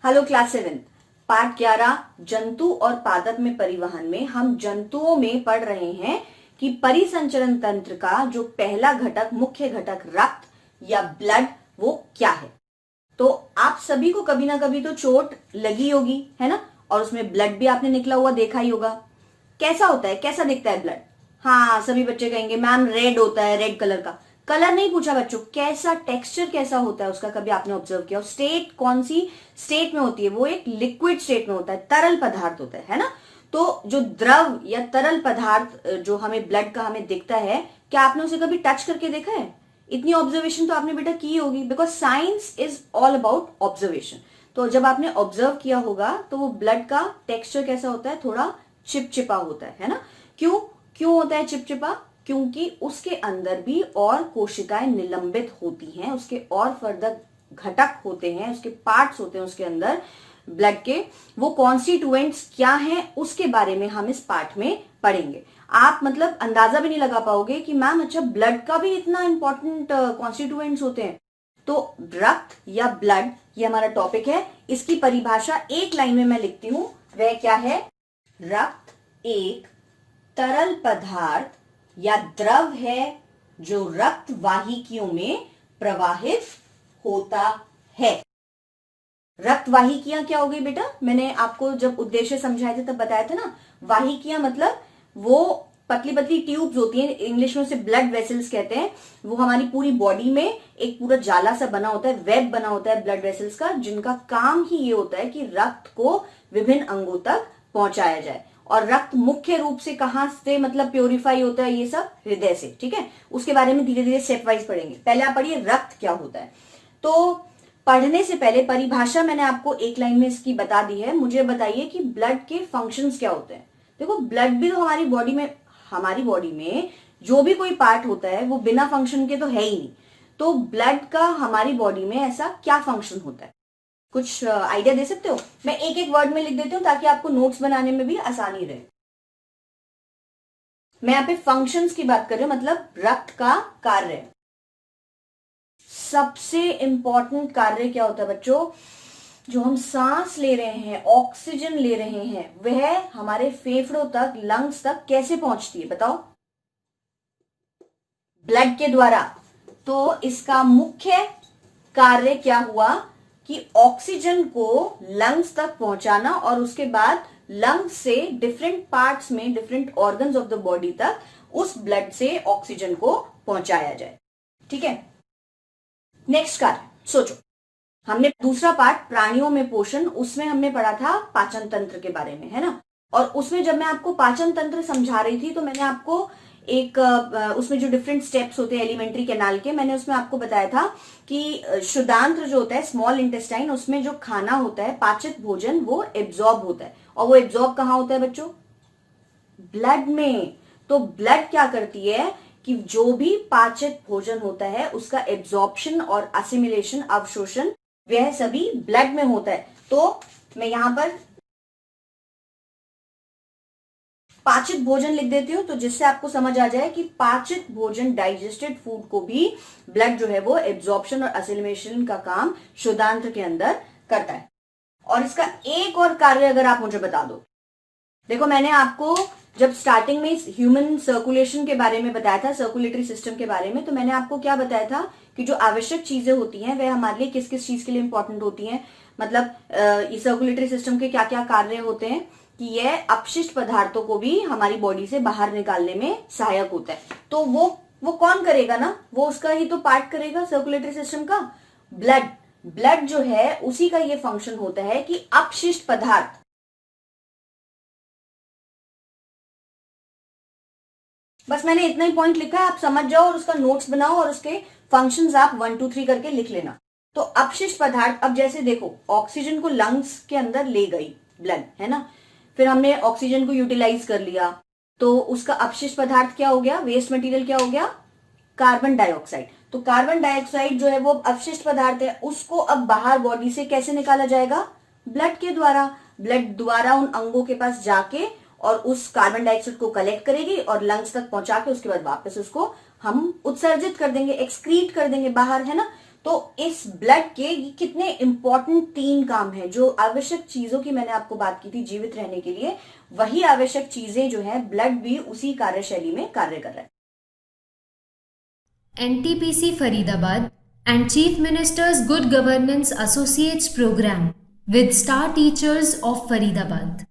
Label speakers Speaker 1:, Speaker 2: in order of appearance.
Speaker 1: Hello class 7 part 11 जंतु और पादप में परिवहन में हम जंतुओं में पढ़ रहे हैं कि परिसंचरण तंत्र का जो पहला घटक मुख्य घटक रक्त या ब्लड वो क्या है। तो आप सभी को कभी ना कभी तो चोट लगी होगी, है ना, और उसमें ब्लड भी आपने निकला हुआ देखा ही होगा। कैसा होता है, कैसा दिखता है ब्लड? हाँ, सभी बच्चे कहेंगे मैम रेड होता है, रेड कलर का। कलर नहीं पूछा बच्चों, कैसा टेक्सचर कैसा होता है उसका, कभी आपने ऑब्जर्व किया? स्टेट कौन सी स्टेट में होती है? वो एक लिक्विड स्टेट में होता है, तरल पदार्थ होता है ना। तो जो द्रव या तरल पदार्थ जो हमें ब्लड का हमें दिखता है, क्या आपने उसे कभी टच करके देखा है? इतनी ऑब्जर्वेशन तो आपने बेटा की होगी, because science is all about observation. तो जब आपने ऑब्जर्व किया होगा तो वो ब्लड का टेक्सचर कैसा होता है? थोड़ा चिपचिपा होता है ना। क्यों क्यों होता है चिपचिपा? क्योंकि उसके अंदर भी और कोशिकाएं निलंबित होती हैं, उसके और फर्दर घटक होते हैं, उसके पार्ट्स होते हैं उसके अंदर ब्लड के। वो कॉन्स्टिट्यूएंट्स क्या हैं उसके बारे में हम इस पार्ट में पढ़ेंगे। आप मतलब अंदाजा भी नहीं लगा पाओगे कि मैम अच्छा ब्लड का भी इतना इंपॉर्टेंट कॉन्स्टिट्यूएंट्स होते हैं। तो रक्त या ब्लड ये हमारा टॉपिक है। इसकी परिभाषा एक लाइन में मैं लिखती हूं, वह क्या है? रक्त एक तरल पदार्थ या द्रव है जो रक्त वाहिकियों में प्रवाहित होता है। रक्त वाहिकियां क्या हो गई बेटा? मैंने आपको जब उद्देश्य समझाए थे तब बताया था ना। वाहिकियां मतलब वो पतली पतली ट्यूब्स होती हैं, इंग्लिश में उसे ब्लड वेसल्स कहते हैं। वो हमारी पूरी बॉडी में एक पूरा जाला सा बना होता है, वेब बना होता है ब्लड वेसल्स का, जिनका काम ही ये होता है कि रक्त को विभिन्न अंगों तक पहुंचाया जाए। और रक्त मुख्य रूप से कहां से मतलब प्योरीफाई होता है? ये सब हृदय से। ठीक है, उसके बारे में धीरे धीरे स्टेप वाइज पढ़ेंगे। पहले आप पढ़िए रक्त क्या होता है। तो पढ़ने से पहले परिभाषा मैंने आपको एक लाइन में इसकी बता दी है। मुझे बताइए कि ब्लड के फंक्शंस क्या होते हैं। देखो ब्लड भी तो हमारी बॉडी में जो भी कोई पार्ट होता है वो बिना फंक्शन के तो है ही नहीं। तो ब्लड का हमारी बॉडी में ऐसा क्या फंक्शन होता है, कुछ आइडिया दे सकते हो? मैं एक एक वर्ड में लिख देती हूँ ताकि आपको नोट्स बनाने में भी आसानी रहे। मैं यहाँ पे फंक्शंस की बात कर रही हूँ, मतलब रक्त का कार्य। सबसे इंपॉर्टेंट कार्य क्या होता है बच्चों? जो हम सांस ले रहे हैं, ऑक्सीजन ले रहे हैं, वह हमारे फेफड़ों तक, लंग्स तक कैसे पहुंचती है बताओ? ब्लड के द्वारा। तो इसका मुख्य कार्य क्या हुआ कि ऑक्सीजन को लंग्स तक पहुंचाना और उसके बाद लंग्स से डिफरेंट पार्ट्स में, different organs of the body तक उस ब्लड से ऑक्सीजन को पहुंचाया जाए। ठीक है, नेक्स्ट कार्य सोचो। हमने दूसरा पार्ट प्राणियों में पोषण, उसमें हमने पढ़ा था पाचन तंत्र के बारे में, है ना। और उसमें जब मैं आपको पाचन तंत्र समझा रही थी तो मैंने आपको एक उसमें जो डिफरेंट स्टेप्स होते हैं एलिमेंट्री कैनाल के, मैंने उसमें आपको बताया था कि शुदांत्र जो होता है, स्मॉल इंटेस्टाइन, उसमें जो खाना होता है, पाचित भोजन, वो एब्जॉर्ब होता है। और वो एब्जॉर्ब कहाँ होता है बच्चों? ब्लड में। तो ब्लड क्या करती है कि जो भी पाचित भोजन होता है उसका एब्जॉर्प्शन और असिमिलेशन, अवशोषण, वह सभी ब्लड में होता है। तो मैं यहां पर पाचित भोजन लिख देती हूं, तो जिससे आपको समझ आ जाए कि पाचित भोजन, डाइजेस्टेड फूड को भी ब्लड जो है वो एब्जॉर्प्शन और असिमिलेशन का काम शुदांत्र के अंदर करता है। और इसका एक और कार्य अगर आप मुझे बता दो। देखो मैंने आपको जब स्टार्टिंग में ह्यूमन सर्कुलेशन के बारे में बताया था, सर्कुलेटरी सिस्टम के बारे में, तो मैंने आपको क्या बताया था कि जो आवश्यक चीजें होती हैं वह हमारे लिए किस किस चीज के लिए इंपॉर्टेंट होती हैं। मतलब इस सर्कुलेटरी सिस्टम के क्या क्या कार्य होते हैं कि यह अपशिष्ट पदार्थों को भी हमारी बॉडी से बाहर निकालने में सहायक होता है। तो वो कौन करेगा ना? वो उसका ही तो पार्ट करेगा सर्कुलेटरी सिस्टम का, ब्लड। ब्लड जो है उसी का ये फंक्शन होता है कि अपशिष्ट पदार्थ, बस मैंने इतना ही पॉइंट लिखा है, आप समझ जाओ और उसका नोट्स बनाओ और उसके फंक्शंस आप 1 2 3 करके लिख लेना। तो अपशिष्ट पदार्थ, अब जैसे देखो ऑक्सीजन को लंग्स के अंदर ले गई ब्लड, है ना, फिर हमने ऑक्सीजन को यूटिलाइज कर लिया, तो उसका अपशिष्ट पदार्थ क्या हो गया? वेस्ट मटेरियल क्या हो गया? Carbon dioxide. तो कार्बन डाइऑक्साइड जो है वो अपशिष्ट पदार्थ है, उसको अब बाहर बॉडी से कैसे निकाला जाएगा? ब्लड के द्वारा। ब्लड द्वारा उन अंगों के पास जाके और उस कार्बन डाइऑक्साइड को कलेक्ट करेगी और लंग्स तक पहुंचा के उसके बाद वापस उसको हम उत्सर्जित कर देंगे, एक्सक्रीट कर देंगे बाहर, है ना। तो इस ब्लड के ये कितने इंपॉर्टेंट 3 काम है। जो आवश्यक चीजों की मैंने आपको बात की थी जीवित रहने के लिए, वही आवश्यक चीजें जो है ब्लड भी उसी कार्यशैली में कार्य कर रहा है।
Speaker 2: NTPC Faridabad and Chief Minister's Good Governance Associates Program with Star Teachers of Faridabad.